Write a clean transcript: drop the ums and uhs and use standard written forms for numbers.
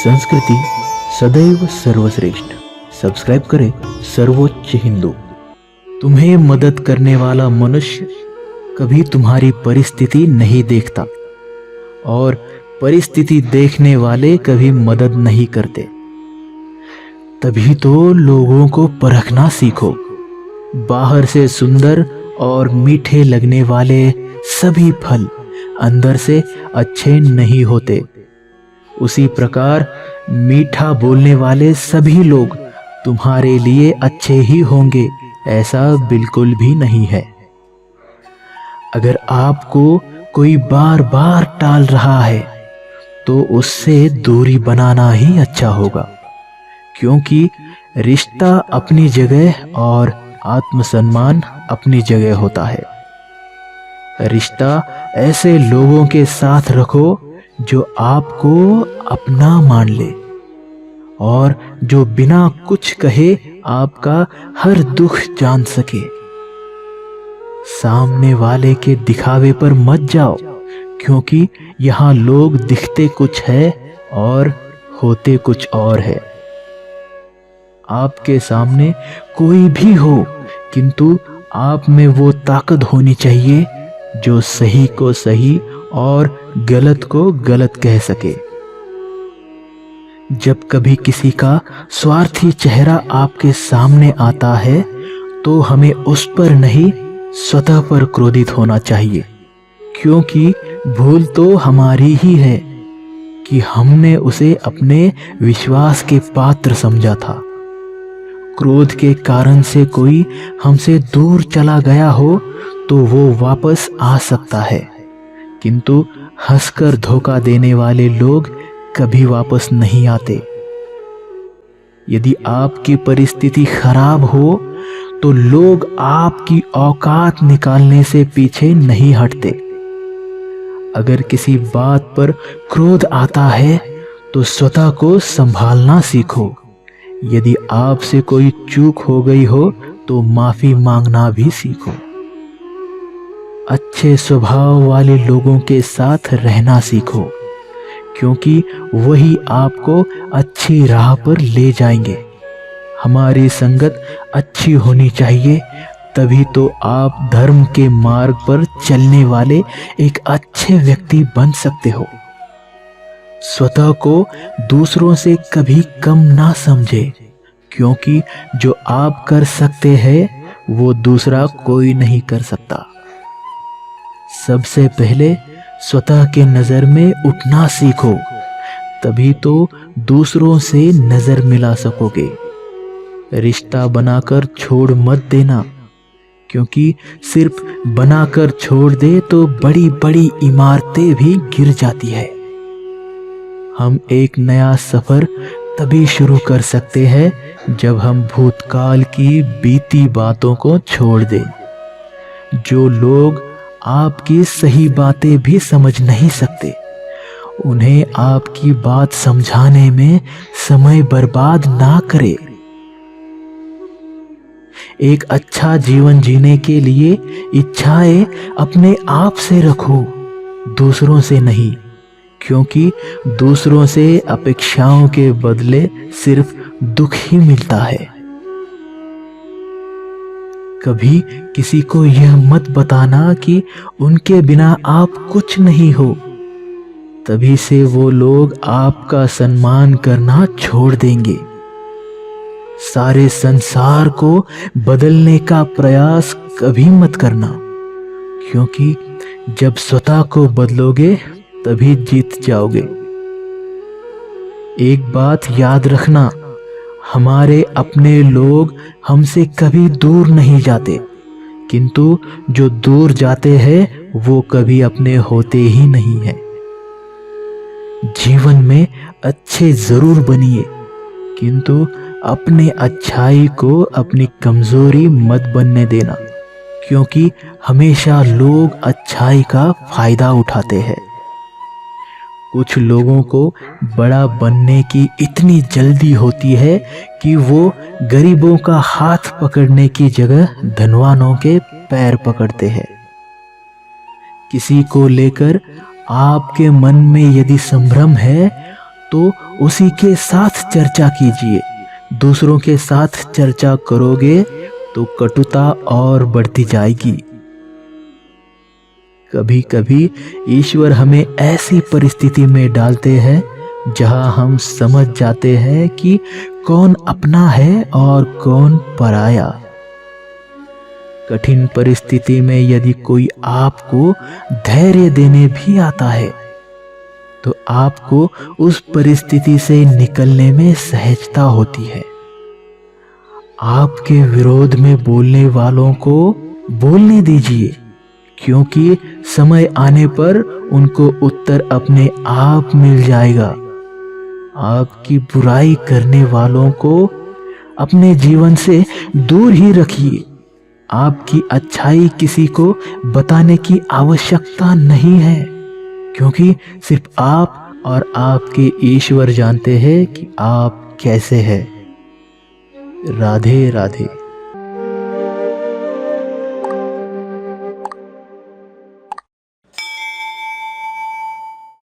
संस्कृति सदैव सर्वश्रेष्ठ। सब्सक्राइब करें सर्वोच्च हिंदू। तुम्हें मदद करने वाला मनुष्य कभी तुम्हारी परिस्थिति नहीं देखता और परिस्थिति देखने वाले कभी मदद नहीं करते। तभी तो लोगों को परखना सीखो। बाहर से सुंदर और मीठे लगने वाले सभी फल अंदर से अच्छे नहीं होते। उसी प्रकार मीठा बोलने वाले सभी लोग तुम्हारे लिए अच्छे ही होंगे, ऐसा बिल्कुल भी नहीं है। अगर आपको कोई बार बार टाल रहा है तो उससे दूरी बनाना ही अच्छा होगा, क्योंकि रिश्ता अपनी जगह और आत्मसम्मान अपनी जगह होता है। रिश्ता ऐसे लोगों के साथ रखो जो आपको अपना मान ले और जो बिना कुछ कहे आपका हर दुख जान सके। सामने वाले के दिखावे पर मत जाओ, क्योंकि यहाँ लोग दिखते कुछ है और होते कुछ और है। आपके सामने कोई भी हो, किंतु आप में वो ताकत होनी चाहिए जो सही को सही और गलत को गलत कह सके। जब कभी किसी का स्वार्थी चेहरा आपके सामने आता है तो हमें उस पर नहीं, स्वतः पर क्रोधित होना चाहिए, क्योंकि भूल तो हमारी ही है कि हमने उसे अपने विश्वास के पात्र समझा था। क्रोध के कारण से कोई हमसे दूर चला गया हो तो वो वापस आ सकता है, किंतु हंसकर धोखा देने वाले लोग कभी वापस नहीं आते। यदि आपकी परिस्थिति खराब हो तो लोग आपकी औकात निकालने से पीछे नहीं हटते। अगर किसी बात पर क्रोध आता है तो स्वतः को संभालना सीखो। यदि आपसे कोई चूक हो गई हो तो माफी मांगना भी सीखो। अच्छे स्वभाव वाले लोगों के साथ रहना सीखो, क्योंकि वही आपको अच्छी राह पर ले जाएंगे। हमारी संगत अच्छी होनी चाहिए, तभी तो आप धर्म के मार्ग पर चलने वाले एक अच्छे व्यक्ति बन सकते हो। स्वतः को दूसरों से कभी कम ना समझे, क्योंकि जो आप कर सकते हैं वो दूसरा कोई नहीं कर सकता। सबसे पहले स्वतः के नजर में उठना सीखो, तभी तो दूसरों से नजर मिला सकोगे। रिश्ता बनाकर छोड़ मत देना, क्योंकि सिर्फ बनाकर छोड़ दे तो बड़ी बड़ी इमारतें भी गिर जाती है। हम एक नया सफर तभी शुरू कर सकते हैं जब हम भूतकाल की बीती बातों को छोड़ दें। जो लोग आपकी सही बातें भी समझ नहीं सकते, उन्हें आपकी बात समझाने में समय बर्बाद ना करें। एक अच्छा जीवन जीने के लिए इच्छाएं अपने आप से रखो, दूसरों से नहीं, क्योंकि दूसरों से अपेक्षाओं के बदले सिर्फ दुख ही मिलता है। कभी किसी को यह मत बताना कि उनके बिना आप कुछ नहीं हो, तभी से वो लोग आपका सम्मान करना छोड़ देंगे। सारे संसार को बदलने का प्रयास कभी मत करना, क्योंकि जब स्वतः को बदलोगे तभी जीत जाओगे। एक बात याद रखना, हमारे अपने लोग हमसे कभी दूर नहीं जाते, किंतु जो दूर जाते हैं वो कभी अपने होते ही नहीं है। जीवन में अच्छे जरूर बनिए, किंतु अपने अच्छाई को अपनी कमजोरी मत बनने देना, क्योंकि हमेशा लोग अच्छाई का फायदा उठाते हैं। कुछ लोगों को बड़ा बनने की इतनी जल्दी होती है कि वो गरीबों का हाथ पकड़ने की जगह धनवानों के पैर पकड़ते हैं। किसी को लेकर आपके मन में यदि संभ्रम है तो उसी के साथ चर्चा कीजिए। दूसरों के साथ चर्चा करोगे तो कटुता और बढ़ती जाएगी। कभी कभी ईश्वर हमें ऐसी परिस्थिति में डालते हैं जहां हम समझ जाते हैं कि कौन अपना है और कौन पराया। कठिन परिस्थिति में यदि कोई आपको धैर्य देने भी आता है तो आपको उस परिस्थिति से निकलने में सहजता होती है। आपके विरोध में बोलने वालों को बोलने दीजिए, क्योंकि समय आने पर उनको उत्तर अपने आप मिल जाएगा। आपकी बुराई करने वालों को अपने जीवन से दूर ही रखिए। आपकी अच्छाई किसी को बताने की आवश्यकता नहीं है, क्योंकि सिर्फ आप और आपके ईश्वर जानते हैं कि आप कैसे हैं। राधे राधे।